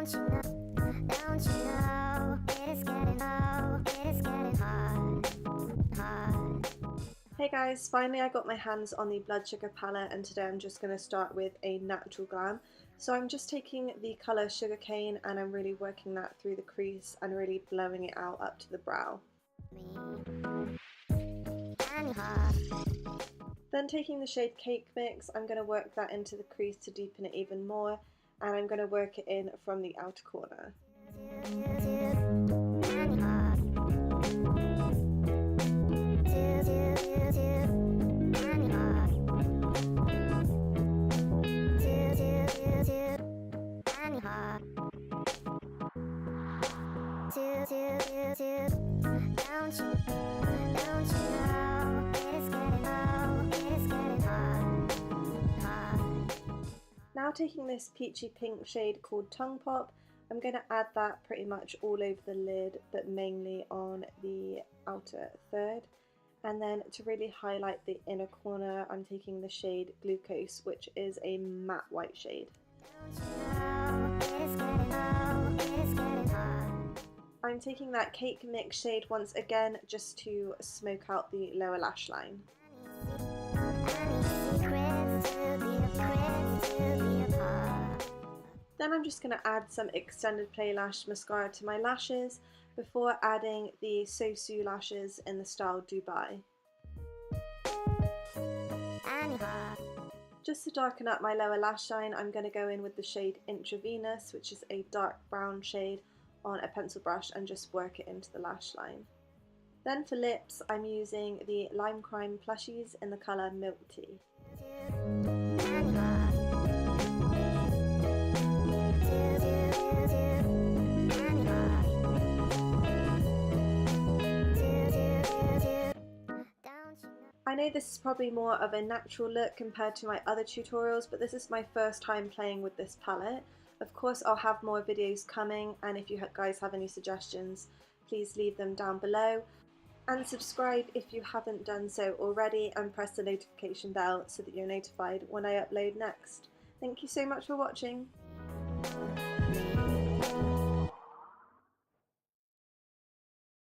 Hey guys, finally I got my hands on the Blood Sugar palette, and today I'm just going to start with a natural glam. So I'm just taking the colour Sugarcane and I'm really working that through the crease and really blowing it out up to the brow. Then taking the shade Cake Mix, I'm going to work that into the crease to deepen it even more, and I'm going to work it in from the outer corner. Now taking this peachy pink shade called Tongue Pop, I'm going to add that pretty much all over the lid, but mainly on the outer third. And then to really highlight the inner corner, I'm taking the shade Glucose, which is a matte white shade. I'm taking that Cake Mix shade once again just to smoke out the lower lash line. Then I'm just going to add some Extended Play Lash Mascara to my lashes before adding the Sosu lashes in the style Dubai. Just to darken up my lower lash line, I'm going to go in with the shade Intravenous, which is a dark brown shade, on a pencil brush and just work it into the lash line. Then for lips, I'm using the Lime Crime Plushies in the colour Milk Tea. I know this is probably more of a natural look compared to my other tutorials, but this is my first time playing with this palette. Of course I'll have more videos coming, and if you guys have any suggestions, please leave them down below. And subscribe if you haven't done so already, and press the notification bell so that you're notified when I upload next. Thank you so much for watching.